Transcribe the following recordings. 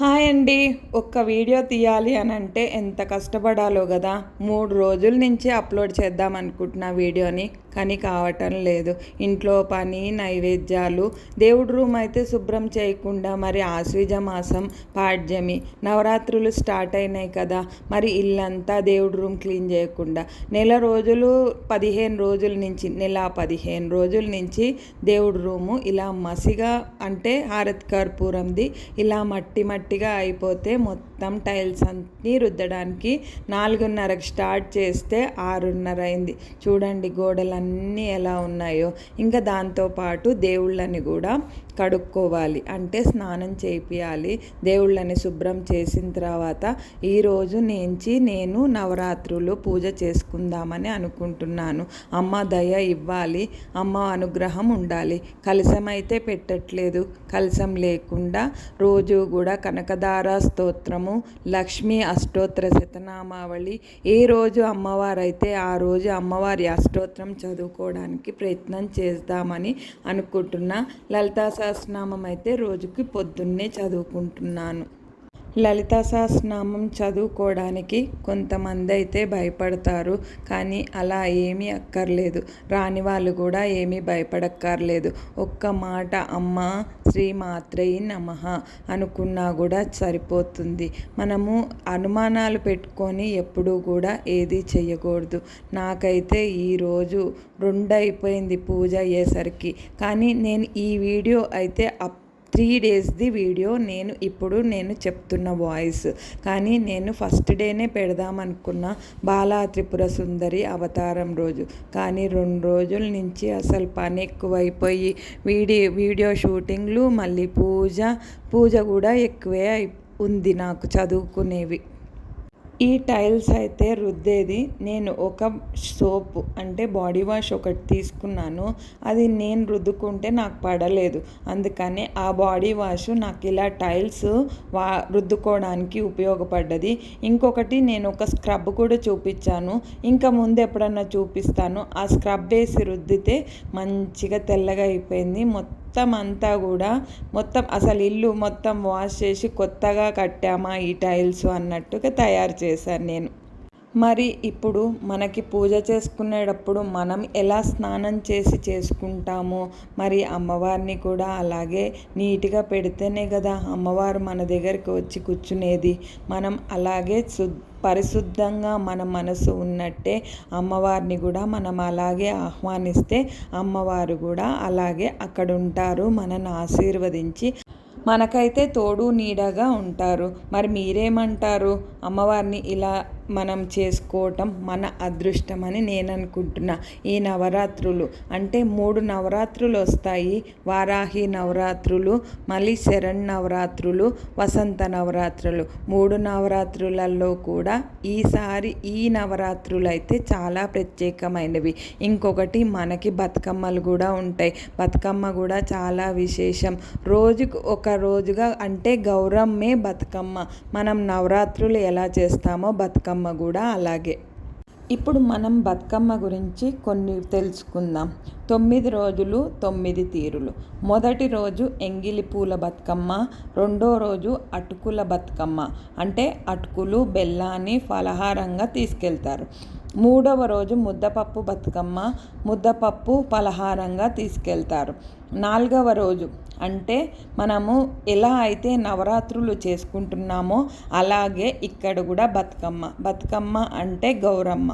Hi అండి. ఒక్క video తీయాలి అని అంటే ఎంత కష్టపడాలో కదా. 3 రోజుల నుంచి అప్లోడ్ చేద్దాం అనుకుంటున్న వీడియోని, కానీ కావటం లేదు. ఇంట్లో పని, నైవేద్యాలు, దేవుడి రూమ్ అయితే శుభ్రం చేయకుండా, మరి ఆశ్వీజ మాసం, పాడ్యమి, నవరాత్రులు స్టార్ట్ అయినాయి కదా, మరి ఇల్లంతా దేవుడి రూమ్ క్లీన్ చేయకుండా నెల 15 రోజుల నుంచి దేవుడి రూము ఇలా మసిగా, అంటే హారతి కర్పూరంది ఇలా మట్టిగా అయిపోతే మొత్తం టైల్స్ అన్నీ రుద్దడానికి 4:30కి స్టార్ట్ చేస్తే 6:30 అయింది. చూడండి గోడలన్నీ ఎలా ఉన్నాయో. ఇంకా దాంతోపాటు దేవుళ్ళని కూడా కడుక్కోవాలి, అంటే స్నానం చేయించాలి. దేవుళ్ళని శుభ్రం చేసిన తర్వాత ఈరోజు నుంచి నేను నవరాత్రులు పూజ చేసుకుందామని అనుకుంటున్నాను. అమ్మ దయ ఇవ్వాలి, అమ్మ అనుగ్రహం ఉండాలి. కలశం అయితే పెట్టట్లేదు. కలశం లేకుండా రోజు కూడా కనకదార స్తోత్రము, లక్ష్మీ అష్టోత్తర శతనామావళి, ఏ రోజు అమ్మవారైతే ఆ రోజు అమ్మవారి అష్టోత్తరం చదువుకోవడానికి ప్రయత్నం చేద్దామని అనుకుంటున్నా. లలితా సహస్రనామం అయితే రోజుకి పొద్దున్నే చదువుకుంటున్నాను. లలితా సహస్రనామం చదువుకోవడానికి కొంతమంది అయితే భయపడతారు, కానీ అలా ఏమీ అక్కర్లేదు. రాని వాళ్ళు కూడా ఏమీ భయపడక్కర్లేదు. ఒక్క మాట అమ్మ శ్రీమాత్రై నమః అనుకున్నా కూడా సరిపోతుంది. మనము అనుమానాలు పెట్టుకొని ఎప్పుడూ కూడా ఏది చెయ్యకూడదు. నాకైతే ఈరోజు 2 అయిపోయింది పూజ అయ్యేసరికి, కానీ నేను ఈ వీడియో అయితే 3 డేస్ది వీడియో నేను చెప్తున్న వాయిస్, కానీ నేను ఫస్ట్ డేనే పెడదామనుకున్న బాలా త్రిపుర సుందరి అవతారం రోజు, కానీ 2 రోజుల నుంచి అసలు పని ఎక్కువైపోయి వీడియో షూటింగ్లు, మళ్ళీ పూజ కూడా ఎక్కువే ఉంది నాకు చదువుకునేవి. ఈ టైల్స్ అయితే రుద్దేది నేను ఒక సోపు, అంటే బాడీ వాష్ ఒకటి తీసుకున్నాను. అది నేను రుద్దుకుంటే నాకు పడలేదు, అందుకని ఆ బాడీ వాష్ నాకు ఇలా టైల్స్ రుద్దుకోవడానికి ఉపయోగపడ్డది. ఇంకొకటి నేను ఒక స్క్రబ్ కూడా చూపించాను, ఇంకా ముందు ఎప్పుడన్నా చూపిస్తాను. ఆ స్క్రబ్ వేసి రుద్దితే మంచిగా తెల్లగా అయిపోయింది. మొత్తం అంతా కూడా అసలు ఇల్లు మొత్తం వాష్ చేసి కొత్తగా కట్టామా ఈ టైల్స్ అన్నట్టుగా తయారు చేశాను నేను. మరి ఇప్పుడు మనకి పూజ చేసుకునేటప్పుడు మనం ఎలా స్నానం చేసి చేసుకుంటామో, మరి అమ్మవారిని కూడా అలాగే నీట్గా పెడితేనే కదా అమ్మవారు మన దగ్గరికి వచ్చి కూర్చునేది. మనం అలాగే పరిశుద్ధంగా మన మనసు ఉన్నట్టే అమ్మవారిని కూడా మనం అలాగే ఆహ్వానిస్తే అమ్మవారు కూడా అలాగే అక్కడ ఉంటారు, మనల్ని ఆశీర్వదించి మనకైతే తోడు నీడగా ఉంటారు. మరి మీరేమంటారు? అమ్మవారిని ఇలా మనం చేసుకోవటం మన అదృష్టమని నేను అనుకుంటున్నా. ఈ నవరాత్రులు అంటే 3 నవరాత్రులు వస్తాయి. వారాహి నవరాత్రులు, మళ్ళీ శరన్నవరాత్రులు, వసంత నవరాత్రులు. 3 నవరాత్రులలో కూడా ఈసారి ఈ నవరాత్రులు అయితే చాలా ప్రత్యేకమైనవి. ఇంకొకటి మనకి బతుకమ్మలు కూడా ఉంటాయి. బతుకమ్మ కూడా చాలా విశేషం. రోజుకు ఒక రోజుగా, అంటే గౌరమ్మే బతుకమ్మ. మనం నవరాత్రులు ఎలా చేస్తామో బతుకమ్మ కూడా అలాగే. ఇప్పుడు మనం బతుకమ్మ గురించి కొన్ని తెలుసుకుందాం. 9 రోజులు 9 తీరులు. మొదటి రోజు ఎంగిలి పూల బతుకమ్మ, రెండో రోజు అటుకుల బతుకమ్మ, అంటే అటుకులు బెల్లాన్ని ఫలహారంగా తీసుకెళ్తారు. మూడవ రోజు ముద్దపప్పు బతుకమ్మ, ముద్దపప్పు పలహారంగా తీసుకెళ్తారు. 4వ రోజు, అంటే మనము ఎలా అయితే నవరాత్రులు చేసుకుంటున్నామో అలాగే ఇక్కడ కూడా బతుకమ్మ అంటే గౌరమ్మ.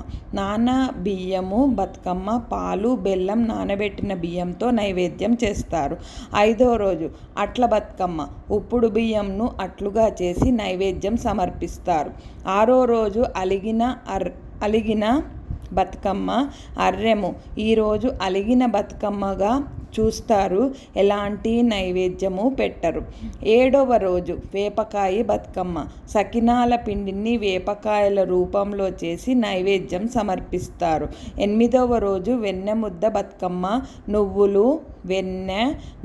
బియ్యము బతుకమ్మ, పాలు బెల్లం నానబెట్టిన బియ్యంతో నైవేద్యం చేస్తారు. 5వ రోజు అట్ల బతుకమ్మ, ఉప్పుడు బియ్యంను అట్లుగా చేసి నైవేద్యం సమర్పిస్తారు. 6వ రోజు అలిగిన బతుకమ్మ, అర్రెము. ఈరోజు అలిగిన బతుకమ్మగా చూస్తారు, ఎలాంటి నైవేద్యము పెట్టరు. 7వ రోజు వేపకాయ బతుకమ్మ, సకినాల పిండిని వేపకాయల రూపంలో చేసి నైవేద్యం సమర్పిస్తారు. 8వ రోజు వెన్నె ముద్ద బతుకమ్మ, నువ్వులు వెన్నె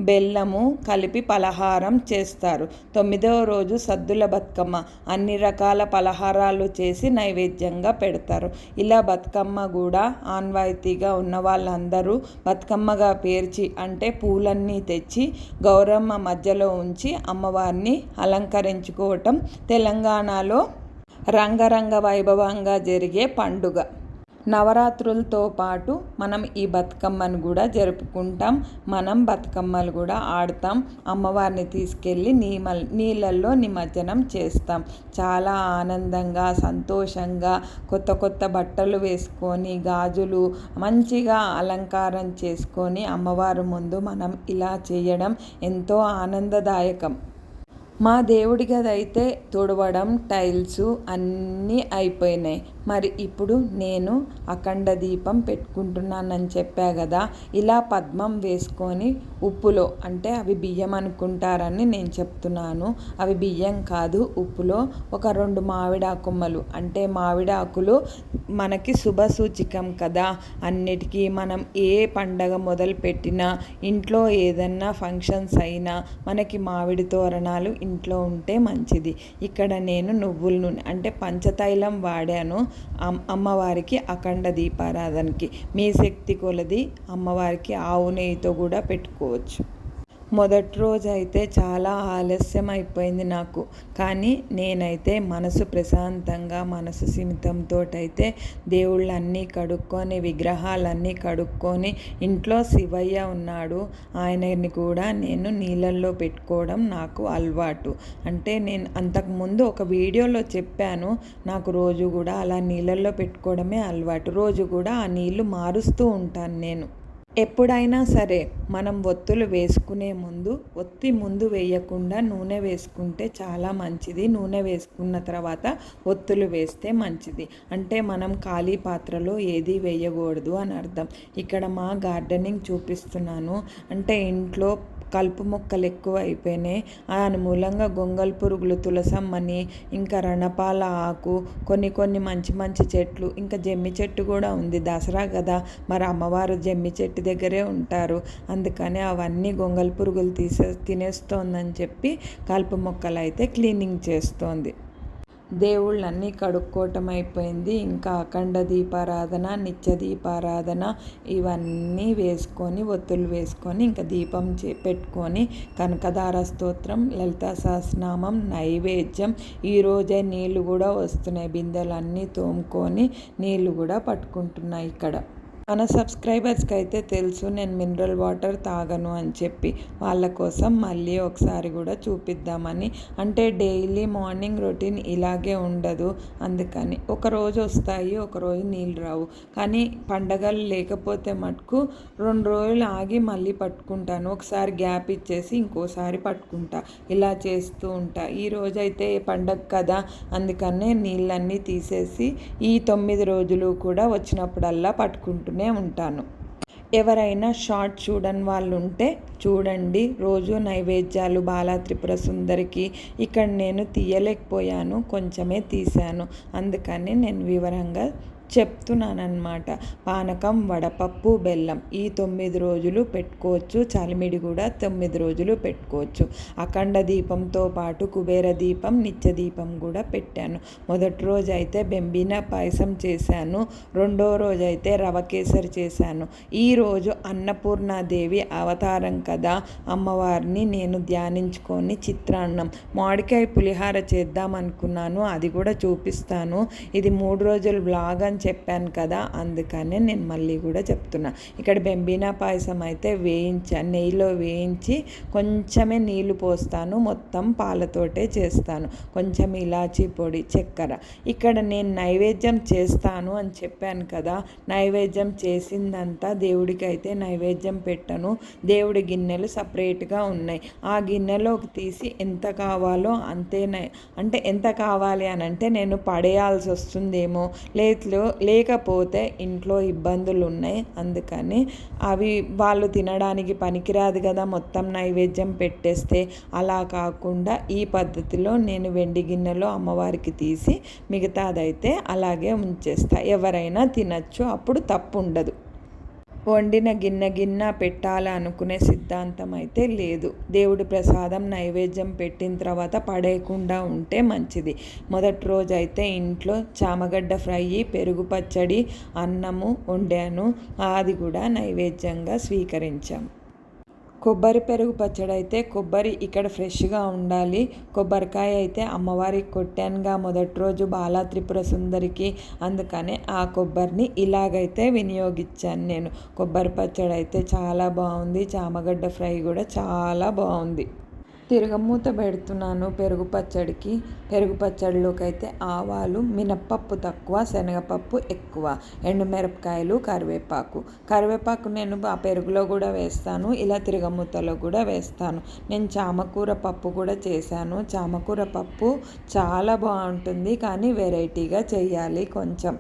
బెల్లము కలిపి పలహారం చేస్తారు. 9వ రోజు సద్దుల బతుకమ్మ, అన్ని రకాల పలహారాలు చేసి నైవేద్యంగా పెడతారు. ఇలా బతుకమ్మ కూడా ఆన్వాయితీగా ఉన్న వాళ్ళందరూ బతుకమ్మగా పేర్చి అంటే పూలన్నీ తెచ్చి గౌరమ్మ మధ్యలో ఉంచి అమ్మవారిని అలంకరించుకోవటం తెలంగాణలో రంగరంగ వైభవంగా జరిగే పండుగ. నవరాత్రులతో పాటు మనం ఈ బతుకమ్మను కూడా జరుపుకుంటాం. మనం బతుకమ్మలు కూడా ఆడతాం. అమ్మవారిని తీసుకెళ్ళి నీళ్ళల్లో నిమజ్జనం చేస్తాం. చాలా ఆనందంగా సంతోషంగా కొత్త కొత్త బట్టలు వేసుకొని గాజులు మంచిగా అలంకారం చేసుకొని అమ్మవారి ముందు మనం ఇలా చేయడం ఎంతో ఆనందదాయకం. మా దేవుడి గది అయితే తుడవడం టైల్స్ అన్నీ అయిపోయినాయి. మరి ఇప్పుడు నేను అఖండ దీపం పెట్టుకుంటున్నానని చెప్పా కదా, ఇలా పద్మం వేసుకొని ఉప్పులో, అంటే అవి బియ్యం అనుకుంటారని నేను చెప్తున్నాను, అవి బియ్యం కాదు, ఉప్పులో ఒక 2 మామిడాకుమ్మలు, అంటే మామిడాకులు మనకి శుభ సూచికం కదా. అన్నిటికీ మనం ఏ పండగ మొదలు పెట్టినా, ఇంట్లో ఏదన్నా ఫంక్షన్స్ అయినా మనకి మామిడి తోరణాలు ఇంట్లో ఉంటే మంచిది. ఇక్కడ నేను నువ్వుల నూనె అంటే పంచతైలం వాడాను అమ్మవారికి అఖండ దీపారాధనకి. మీ శక్తి కొలది అమ్మవారికి ఆవు నెయ్యితో కూడా పెట్టుకోవచ్చు. మొదటి రోజు అయితే చాలా ఆలస్యం అయిపోయింది నాకు. కానీ నేనైతే మనసు ప్రశాంతంగా మనసు సిమితంతో అయితే దేవుళ్ళన్నీ కడుక్కొని విగ్రహాలన్నీ కడుక్కొని, ఇంట్లో శివయ్య ఉన్నాడు, ఆయనని కూడా నేను నీళ్ళల్లో పెట్టుకోవడం నాకు అలవాటు. అంటే నేను అంతకుముందు ఒక వీడియోలో చెప్పాను, నాకు రోజు కూడా అలా నీళ్ళల్లో పెట్టుకోవడమే అలవాటు. రోజు కూడా ఆ నీళ్లు మారుస్తూ ఉంటాను నేను. ఎప్పుడైనా సరే మనం ఒత్తులు వేసుకునే ముందు ఒత్తి ముందు వేయకుండా నూనె వేసుకుంటే చాలా మంచిది. నూనె వేసుకున్న తర్వాత ఒత్తులు వేస్తే మంచిది. అంటే మనం ఖాళీ పాత్రలో ఏది వేయకూడదు అని అర్థం. ఇక్కడ మా గార్డెనింగ్ చూపిస్తున్నాను. అంటే ఇంట్లో కలుపు మొక్కలు ఎక్కువ అయిపోయినాయి. దాని మూలంగా గొంగల్ పురుగులు, తులసమ్మని, ఇంకా రణపాల ఆకు, కొన్ని మంచి మంచి చెట్లు, ఇంకా జమ్మి చెట్టు కూడా ఉంది. దసరా కదా, మరి అమ్మవారు జమ్మి చెట్టు దగ్గరే ఉంటారు. అందుకని అవన్నీ గొంగల్ పురుగులు తినేస్తోందని చెప్పి కలుపు మొక్కలు అయితే క్లీనింగ్ చేస్తోంది. దేవుళ్ళన్నీ కడుక్కోవటం అయిపోయింది. ఇంకా అఖండ దీపారాధన, నిత్య దీపారాధన ఇవన్నీ వేసుకొని ఒత్తులు వేసుకొని ఇంకా దీపం పెట్టుకొని కనకదార స్తోత్రం, లలితా సహస్రనామం, నైవేద్యం. ఈరోజే నీళ్ళు కూడా వస్తున్నాయి. బిందెలన్నీ తోముకొని నీళ్ళు కూడా పట్టుకుంటున్నాయి. ఇక్కడ మన సబ్స్క్రైబర్స్కి అయితే తెలుసు నేను మినరల్ వాటర్ తాగను అని చెప్పి, వాళ్ళ కోసం మళ్ళీ ఒకసారి కూడా చూపిద్దామని. అంటే డైలీ మార్నింగ్ రొటీన్ ఇలాగే ఉండదు, అందుకని ఒకరోజు వస్తాయి, ఒకరోజు నీళ్ళు రావు. కానీ పండగలు లేకపోతే మటుకు 2 రోజులు ఆగి మళ్ళీ పట్టుకుంటాను. ఒకసారి గ్యాప్ ఇచ్చేసి ఇంకోసారి పట్టుకుంటా. ఇలా చేస్తూ ఉంటా. ఈరోజు అయితే పండగ కదా, అందుకనే నీళ్ళన్నీ తీసేసి ఈ 9 రోజులు కూడా వచ్చినప్పుడల్లా పట్టుకుంటున్నాను ఉంటాను. ఎవరైనా షార్ట్ చూడని వాళ్ళు ఉంటే చూడండి. రోజు నైవేద్యాలు బాలా త్రిపుర సుందరికి ఇక్కడ నేను తీయలేకపోయాను, కొంచెమే తీశాను. అందుకని నేను వివరంగా చెప్తున్నానమాట. పానకం, వడపప్పు, బెల్లం ఈ 9 రోజులు పెట్టుకోవచ్చు. చలిమిడి కూడా 9 రోజులు పెట్టుకోవచ్చు. అఖండ దీపంతో పాటు కుబేర దీపం, నిత్య దీపం కూడా పెట్టాను. మొదటి రోజు అయితే బెంబిన పాయసం చేశాను. రెండో రోజు అయితే రవ కేసరి చేశాను. ఈరోజు అన్నపూర్ణాదేవి అవతారం కదా, అమ్మవారిని నేను ధ్యానించుకొని చిత్రాన్నం, మామిడికాయ పులిహార చేద్దాం అనుకున్నాను. అది కూడా చూపిస్తాను. ఇది 3 రోజులు బ్లాగ్ అని చెప్పాను కదా, అందుకనే నేను మళ్ళీ కూడా చెప్తున్నా. ఇక్కడ బెంబినా పాయసం అయితే నెయ్యిలో వేయించి కొంచెమే నీళ్లు పోస్తాను. మొత్తం పాలతోటే చేస్తాను. కొంచెం ఇలాచీ పొడి, చక్కెర. ఇక్కడ నేను నైవేద్యం చేస్తాను అని చెప్పాను కదా, నైవేద్యం చేసిందంతా దేవుడికి అయితే నైవేద్యం పెట్టను. దేవుడి గిన్నెలు సపరేట్గా ఉన్నాయి. ఆ గిన్నెలోకి తీసి ఎంత కావాలో అంతేనే, అంటే ఎంత కావాలి అని అంటే నేను పడేయాల్సి వస్తుందేమో, లేకపోతే ఇంట్లో ఇబ్బందులు ఉన్నాయి, అందుకని అవి వాళ్ళు తినడానికి పనికిరాదు కదా మొత్తం నైవేద్యం పెట్టేస్తే. అలా కాకుండా ఈ పద్ధతిలో నేను వెండి గిన్నెలో అమ్మవారికి తీసి మిగతాదైతే అలాగే ఉంచేస్తా. ఎవరైనా తినచ్చు, అప్పుడు తప్పు ఉండదు. వండిన గిన్నె పెట్టాలనుకునే సిద్ధాంతం అయితే లేదు. దేవుడి ప్రసాదం నైవేద్యం పెట్టిన తర్వాత పడేయకుండా ఉంటే మంచిది. మొదటి రోజు అయితే ఇంట్లో చామగడ్డ ఫ్రై, పెరుగు పచ్చడి, అన్నము వండాను. అది కూడా నైవేద్యంగా స్వీకరించాం. కొబ్బరి పెరుగు పచ్చడి అయితే కొబ్బరి ఇక్కడ ఫ్రెష్గా ఉండాలి. కొబ్బరికాయ అయితే అమ్మవారికి కొట్టానుగా మొదటి రోజు బాలా త్రిపుర సుందరికి, అందుకనే ఆ కొబ్బరిని ఇలాగైతే వినియోగించాను నేను. కొబ్బరి పచ్చడి అయితే చాలా బాగుంది. చామగడ్డ ఫ్రై కూడా చాలా బాగుంది. తిరగమూత పెడుతున్నాను పెరుగు పచ్చడికి. పెరుగు పచ్చడిలోకి అయితే ఆవాలు, మినప్పప్పు తక్కువ, శనగపప్పు ఎక్కువ, ఎండుమిరపకాయలు, కరివేపాకు నేను ఆ పెరుగులో కూడా వేస్తాను, ఇలా తిరగమూతలో కూడా వేస్తాను. నేను చామకూర పప్పు కూడా చేశాను. చామకూర పప్పు చాలా బాగుంటుంది, కానీ వెరైటీగా చేయాలి కొంచెం.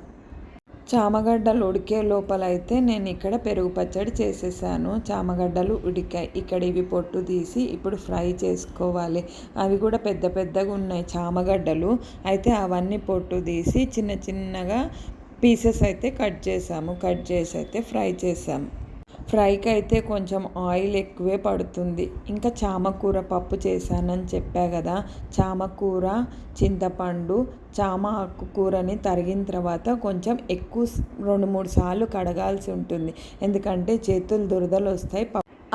చామగడ్డలు ఉడికే లోపల అయితే నేను ఇక్కడ పెరుగు పచ్చడి చేసేసాను. చామగడ్డలు ఉడికాయి. ఇక్కడ ఇవి పొట్టు తీసి ఇప్పుడు ఫ్రై చేసుకోవాలి. అవి కూడా పెద్ద పెద్దగా ఉన్నాయి చామగడ్డలు. అయితే అవన్నీ పొట్టు తీసి చిన్న చిన్నగా పీసెస్ అయితే కట్ చేసి అయితే ఫ్రై చేసాము. ఫ్రైకి అయితే కొంచెం ఆయిల్ ఎక్కువే పడుతుంది. ఇంకా చామకూర పప్పు చేశానని చెప్పా కదా, చామకూర, చింతపండు, చామ ఆకుకూరని తరిగిన తర్వాత కొంచెం ఎక్కువ 2-3 సార్లు కడగాల్సి ఉంటుంది. ఎందుకంటే చేతులు దురదలు వస్తాయి.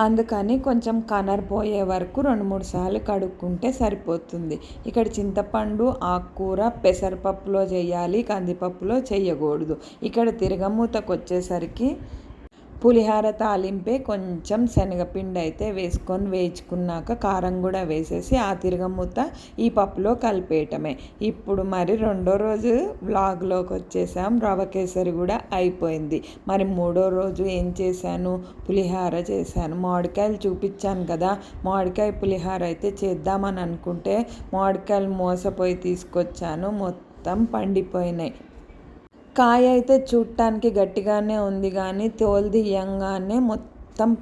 అందుకని కొంచెం కనర్పోయే వరకు 2-3 సార్లు కడుక్కుంటే సరిపోతుంది. ఇక్కడ చింతపండు, ఆకుకూర పెసరపప్పులో చేయాలి, కందిపప్పులో చేయకూడదు. ఇక్కడ తిరగమూతకు వచ్చేసరికి పులిహార తాలింపే కొంచెం శనగపిండి అయితే వేసుకొని వేయించుకున్నాక కారం కూడా వేసేసి ఆ తిరగమూత ఈ పప్పులో కలిపేయటమే. ఇప్పుడు మరి రెండో రోజు వ్లాగ్లోకి వచ్చేసాం. రవ కేసరి కూడా అయిపోయింది. మరి మూడో రోజు ఏం చేశాను, పులిహార చేశాను. మామిడికాయలు చూపించాను కదా, మామిడికాయ పులిహార అయితే చేద్దామని అనుకుంటే మామిడికాయలు మోసపోయి తీసుకొచ్చాను, మొత్తం పండిపోయినాయి. కాయ అయితే చూడటానికి గట్టిగానే ఉంది, కానీ తోలు తీయంగానే మొత్తం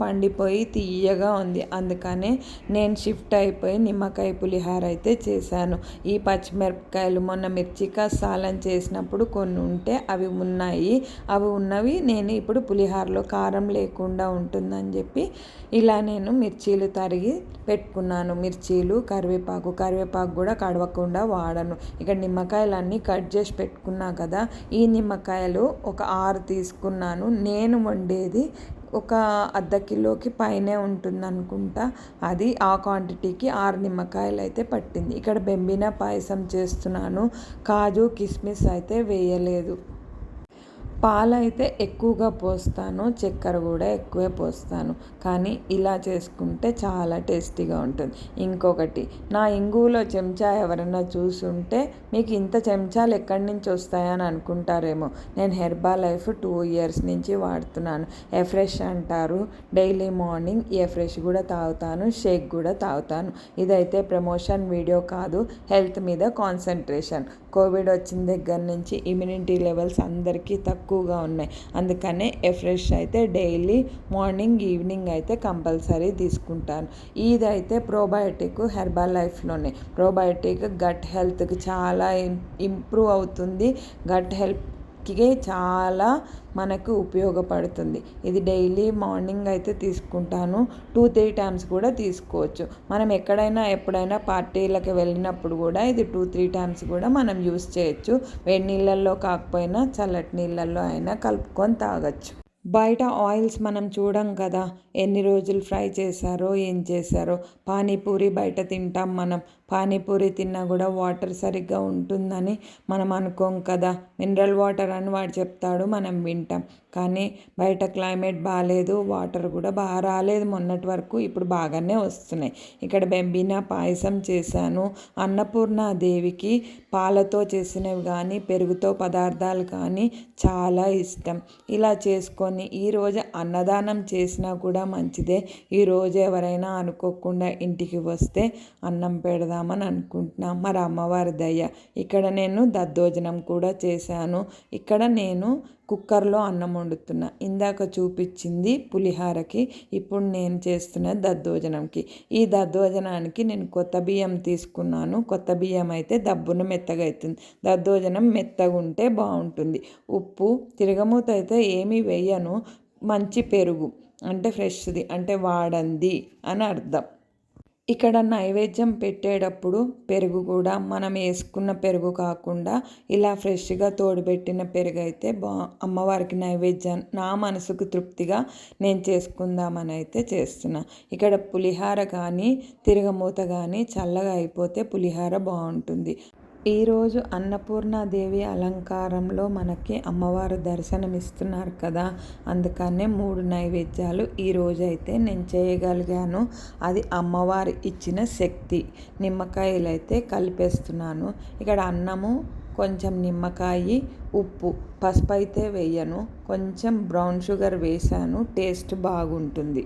పండిపోయి తీయగా ఉంది. అందుకనే నేను షిఫ్ట్ అయిపోయి నిమ్మకాయ పులిహార అయితే చేశాను. ఈ పచ్చిమిరపకాయలు మొన్న మిర్చి సాలం చేసినప్పుడు కొన్ని ఉంటే అవి ఉన్నవి నేను ఇప్పుడు పులిహారలో కారం లేకుండా ఉంటుందని చెప్పి ఇలా నేను మిర్చీలు తరిగి పెట్టుకున్నాను. మిర్చీలు, కరివేపాకు కూడా కడవకుండా వాడను. ఇక్కడ నిమ్మకాయలన్నీ కట్ చేసి పెట్టుకున్నా కదా, ఈ నిమ్మకాయలు ఒక 6 తీసుకున్నాను. నేను వండేది ఒక అర్ధ కిలోకి పైనే ఉంటుంది అనుకుంటా. అది ఆ క్వాంటిటీకి 6 నిమ్మకాయలు అయితే పట్టింది. ఇక్కడ బెంబినా పాయసం చేస్తున్నాను. కాజు, కిస్మిస్ అయితే వేయలేదు. పాలు అయితే ఎక్కువగా పోస్తాను, చక్కెర కూడా ఎక్కువే పోస్తాను. కానీ ఇలా చేసుకుంటే చాలా టేస్టీగా ఉంటుంది. ఇంకొకటి, నా ఇంగువలో చెంచా ఎవరైనా చూసుంటే మీకు ఇంత చెంచాలు ఎక్కడి నుంచి వస్తాయని అనుకుంటారేమో. నేను హెర్బా లైఫ్ 2 ఇయర్స్ నుంచి వాడుతున్నాను. ఎఫ్రెష్ అంటారు. డైలీ మార్నింగ్ ఎఫ్రెష్ కూడా తాగుతాను, షేక్ కూడా తాగుతాను. ఇదైతే ప్రమోషన్ వీడియో కాదు, హెల్త్ మీద కాన్సన్ట్రేషన్. కోవిడ్ వచ్చిన దగ్గర నుంచి ఇమ్యూనిటీ లెవెల్స్ అందరికీ తక్కువగా ఉన్నాయి. అందుకనే ఎఫ్రెష్ అయితే డైలీ మార్నింగ్, ఈవినింగ్ అయితే కంపల్సరీ తీసుకుంటాను. ఇదైతే ప్రోబయోటిక్ హెర్బా లైఫ్లోనే. ప్రోబయోటిక్ గట్ హెల్త్కి చాలా ఇంప్రూవ్ అవుతుంది. గట్ హెల్త్కి చాలా మనకు ఉపయోగపడుతుంది. ఇది డైలీ మార్నింగ్ అయితే తీసుకుంటాను. 2-3 టైమ్స్ కూడా తీసుకోవచ్చు. మనం ఎప్పుడైనా పార్టీలకు వెళ్ళినప్పుడు కూడా ఇది 2-3 టైమ్స్ కూడా మనం యూస్ చేయొచ్చు. వేడి నీళ్ళల్లో కాకపోయినా చల్లటి నీళ్ళల్లో అయినా కలుపుకొని తాగొచ్చు. బయట ఆయిల్స్ మనం చూడం కదా, ఎన్ని రోజులు ఫ్రై చేశారో ఏం చేశారో. పానీపూరి బయట తింటాం మనం. పానీపూరి తిన్నా కూడా వాటర్ సరిగ్గా ఉంటుందని మనం అనుకోం కదా. మినరల్ వాటర్ అని వాడు చెప్తాడు, మనం వింటాం. కానీ బయట క్లైమేట్ బాగాలేదు, వాటర్ కూడా బాగా రాలేదు మొన్నటి వరకు. ఇప్పుడు బాగానే వస్తున్నాయి. ఇక్కడ బెంబినా పాయసం చేశాను. అన్నపూర్ణాదేవికి పాలతో చేసినవి కానీ పెరుగుతో పదార్థాలు కానీ చాలా ఇష్టం. ఇలా చేసుకొని ఈరోజు అన్నదానం చేసినా కూడా మంచిదే. ఈరోజు ఎవరైనా అనుకోకుండా ఇంటికి వస్తే అన్నం పెడదామని అనుకుంటున్నాం. మరి అమ్మవారి దయ. ఇక్కడ నేను దద్దోజనం కూడా చేశాను. ఇక్కడ నేను కుక్కర్లో అన్నం వండుతున్నా. ఇందాక చూపించింది పులిహారకి, ఇప్పుడు నేను చేస్తున్న దద్దోజనంకి. ఈ దద్దోజనానికి నేను కొత్త బియ్యం తీసుకున్నాను. కొత్త బియ్యం అయితే దబ్బున మెత్తగా అవుతుంది. దద్దోజనం మెత్తగా ఉంటే బాగుంటుంది. ఉప్పు, తిరగమూత అయితే ఏమీ వేయను. మంచి పెరుగు అంటే ఫ్రెష్ది, అంటే వాడంది అని అర్థం. ఇక్కడ నైవేద్యం పెట్టేటప్పుడు పెరుగు కూడా మనం వేసుకున్న పెరుగు కాకుండా ఇలా ఫ్రెష్గా తోడుపెట్టిన పెరుగు అయితే అమ్మవారికి నైవేద్యం నా మనసుకు తృప్తిగా నేను చేసుకుందామని అయితే చేస్తున్నా. ఇక్కడ పులిహార కానీ తిరగమూత కానీ చల్లగా అయిపోతే పులిహార బాగుంటుంది. ఈరోజు అన్నపూర్ణాదేవి అలంకారంలో మనకి అమ్మవారు దర్శనమిస్తున్నారు కదా, అందుకనే 3 నైవేద్యాలు ఈరోజు అయితే నేను చేయగలిగాను. అది అమ్మవారు ఇచ్చిన శక్తి. నిమ్మకాయలు అయితే కలిపేస్తున్నాను. ఇక్కడ అన్నము, కొంచెం నిమ్మకాయ, ఉప్పు, పసుపు అయితే వేయను, కొంచెం బ్రౌన్ షుగర్ వేసాను, టేస్ట్ బాగుంటుంది.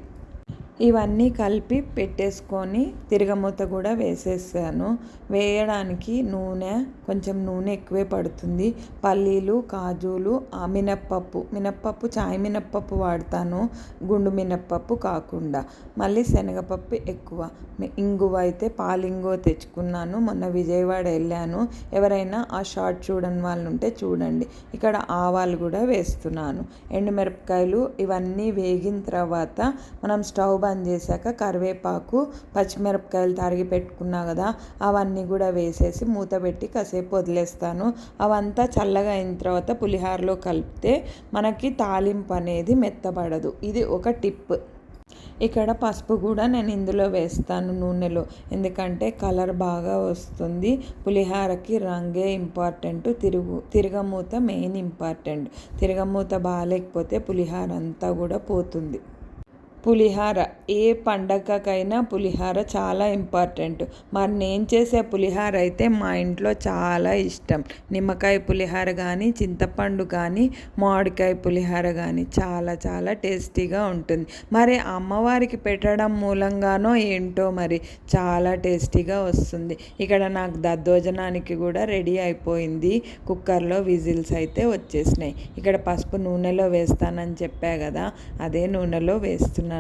ఇవన్నీ కలిపి పెట్టేసుకొని తిరగమూత కూడా వేసేసాను. వేయడానికి కొంచెం నూనె ఎక్కువే పడుతుంది. పల్లీలు, కాజులు, మినప్పప్పు చాయ్ మినప్పప్పు వాడతాను, గుండు మినప్పప్పు కాకుండా. మళ్ళీ శనగపప్పు ఎక్కువ. ఇంగువ అయితే పాలింగువ తెచ్చుకున్నాను, మొన్న విజయవాడ వెళ్ళాను. ఎవరైనా ఆ షార్ట్ చూడని వాళ్ళు ఉంటే చూడండి. ఇక్కడ ఆవాలు కూడా వేస్తున్నాను. ఎండుమిరపకాయలు ఇవన్నీ వేగిన తర్వాత మనం స్టవ్ బంద్ చేశాక కరివేపాకు, పచ్చిమిరపకాయలు తరిగి పెట్టుకున్నా కదా, అవన్నీ కూడా వేసేసి మూత పెట్టి కాసేపు వదిలేస్తాను. అవంతా చల్లగా అయిన తర్వాత పులిహారలో కలిపితే మనకి తాలింపు అనేది మెత్తబడదు. ఇది ఒక టిప్. ఇక్కడ పసుపు కూడా నేను ఇందులో వేస్తాను నూనెలో, ఎందుకంటే కలర్ బాగా వస్తుంది. పులిహారకి రంగే ఇంపార్టెంట్, తిరగమూత మెయిన్ ఇంపార్టెంట్. తిరగమూత బాగాలేకపోతే పులిహార అంతా కూడా పోతుంది. పులిహార ఏ పండగకైనా పులిహార చాలా ఇంపార్టెంట్. మరి నేను చేసే పులిహార అయితే మా ఇంట్లో చాలా ఇష్టం. నిమ్మకాయ పులిహార కానీ, చింతపండు కానీ, మామిడికాయ పులిహార కానీ చాలా చాలా టేస్టీగా ఉంటుంది. మరి అమ్మవారికి పెట్టడం మూలంగానో ఏంటో మరి చాలా టేస్టీగా వస్తుంది. ఇక్కడ నాకు దద్దోజనానికి కూడా రెడీ అయిపోయింది. కుక్కర్లో విజిల్స్ అయితే వచ్చేసినాయి. ఇక్కడ పసుపు నూనెలో వేస్తానని చెప్పా కదా, అదే నూనెలో వేస్తున్నాను.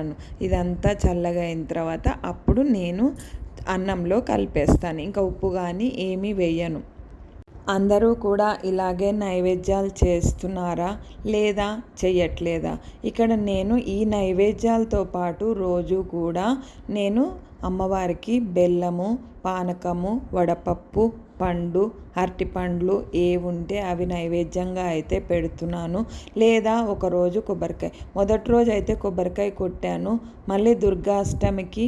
ఇదంతా చల్లగా అయిన తర్వాత అప్పుడు నేను అన్నంలో కలిపేస్తాను. ఇంకా ఉప్పు కానీ ఏమీ వేయను. అందరూ కూడా ఇలాగే నైవేద్యాలు చేస్తున్నారా లేదా చెయ్యట్లేదా? ఇక్కడ నేను ఈ నైవేద్యాలతో పాటు రోజు కూడా నేను అమ్మవారికి బెల్లము, పానకము, వడపప్పు, పండు, అరటిపండ్లు ఉంటే అవి నైవేద్యంగా అయితే పెడుతున్నాను. లేదా ఒకరోజు కొబ్బరికాయ. మొదటి రోజు అయితే కొబ్బరికాయ కొట్టాను. మళ్ళీ దుర్గాష్టమికి,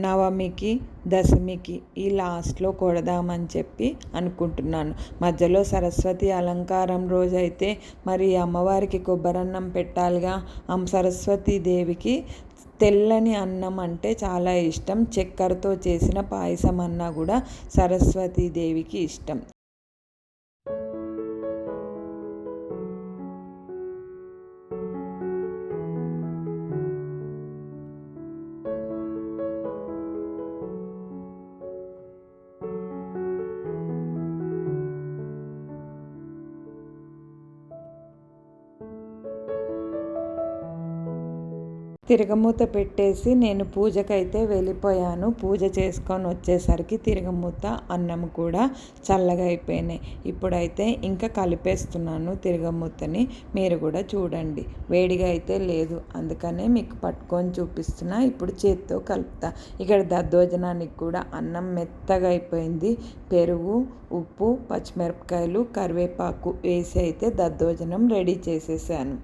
నవమికి, దశమికి ఈ లాస్ట్లో కొడదామని చెప్పి అనుకుంటున్నాను. మధ్యలో సరస్వతి అలంకారం రోజైతే మరి అమ్మవారికి కొబ్బరన్నం పెట్టాలిగా. సరస్వతీ దేవికి తెల్లని అన్నం అంటే చాలా ఇష్టం. చక్కెరతో చేసిన పాయసం అన్నా కూడా సరస్వతీదేవికి ఇష్టం. తిరగమూత పెట్టేసి నేను పూజకైతే వెళ్ళిపోయాను. పూజ చేసుకొని వచ్చేసరికి తిరగమూత, అన్నం కూడా చల్లగా అయిపోయినాయి. ఇప్పుడైతే ఇంకా కలిపేస్తున్నాను తిరగమూతని. మీరు కూడా చూడండి. వేడిగా అయితే లేదు, అందుకనే మీకు పట్టుకొని చూపిస్తున్నా. ఇప్పుడు చేత్తో కలుపుతా. ఇక్కడ దద్దోజనానికి కూడా అన్నం మెత్తగా అయిపోయింది. పెరుగు, ఉప్పు, పచ్చిమిరపకాయలు, కరివేపాకు వేసి అయితే దద్దోజనం రెడీ చేసేసాను.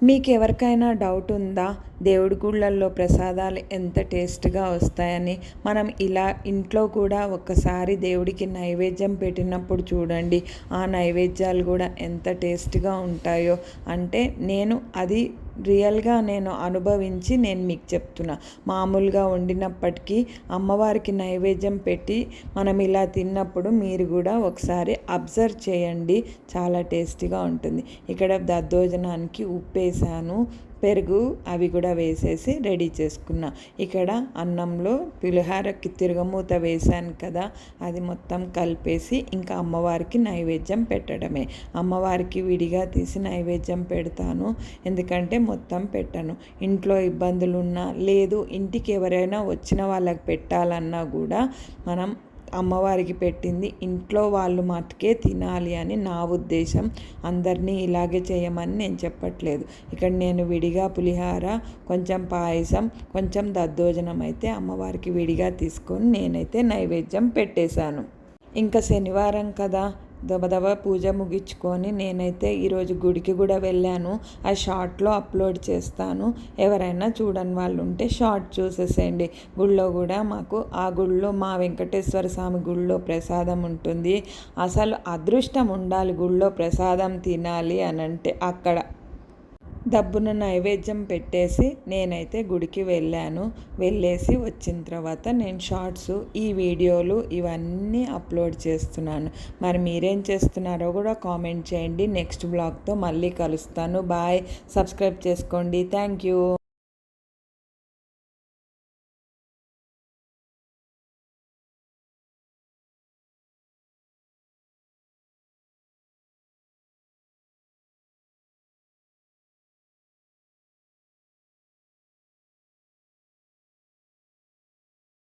మీకు ఎవరికైనా డౌట్ ఉందా దేవుడి గుళ్ళల్లో ప్రసాదాలు ఎంత టేస్ట్గా వస్తాయని? మనం ఇలా ఇంట్లో కూడా ఒక్కసారి దేవుడికి నైవేద్యం పెట్టినప్పుడు చూడండి, ఆ నైవేద్యాలు కూడా ఎంత టేస్ట్గా ఉంటాయో. అంటే నేను అది రియల్గా నేను అనుభవించి నేను మీకు చెప్తున్నా. మామూలుగా వండినప్పటికీ అమ్మవారికి నైవేద్యం పెట్టి మనం ఇలా తిన్నప్పుడు మీరు కూడా ఒకసారి అబ్జర్వ్ చేయండి, చాలా టేస్టీగా ఉంటుంది. ఇక్కడ దద్దోజనానికి ఉప్పు వేసాను, పెరుగు అవి కూడా వేసేసి రెడీ చేసుకున్నా. ఇక్కడ అన్నంలో పులిహారకి తిరగమూత వేసాను కదా, అది మొత్తం కలిపేసి ఇంకా అమ్మవారికి నైవేద్యం పెట్టడమే. అమ్మవారికి విడిగా తీసి నైవేద్యం పెడతాను, ఎందుకంటే మొత్తం పెట్టను. ఇంట్లో ఇబ్బందులు ఉన్నా లేదు, ఇంటికి ఎవరైనా వచ్చిన వాళ్ళకి పెట్టాలన్నా కూడా మనం అమ్మవారికి పెట్టింది ఇంట్లో వాళ్ళు మటుకే తినాలి అని నా ఉద్దేశం. అందరినీ ఇలాగే చేయమని నేను చెప్పట్లేదు. ఇక్కడ నేను విడిగా పులిహార, కొంచెం పాయసం, కొంచెం దద్దోజనం అయితే అమ్మవారికి విడిగా తీసుకొని నేనైతే నైవేద్యం పెట్టేశాను. ఇంకా శనివారం కదా, దబదబా పూజ ముగించుకొని నేనైతే ఈరోజు గుడికి కూడా వెళ్ళాను. ఆ షార్ట్లో అప్లోడ్ చేస్తాను. ఎవరైనా చూడని వాళ్ళు ఉంటే షార్ట్ చూసేసేయండి. గుళ్ళో కూడా మాకు ఆ గుళ్ళో మా వెంకటేశ్వర స్వామి గుళ్ళో ప్రసాదం ఉంటుంది. అసలు అదృష్టం ఉండాలి గుళ్ళో ప్రసాదం తినాలి అని అంటే. అక్కడ దబ్బున నైవేద్యం పెట్టేసి నేనైతే గుడికి వెళ్ళేసి వచ్చిన తర్వాత నేను షార్ట్స్, ఈ వీడియోలు ఇవన్నీ అప్లోడ్ చేస్తున్నాను. మరి మీరేం చేస్తున్నారో కూడా కామెంట్ చేయండి. నెక్స్ట్ బ్లాగ్తో మళ్ళీ కలుస్తాను. బాయ్. సబ్స్క్రైబ్ చేసుకోండి. Thank you.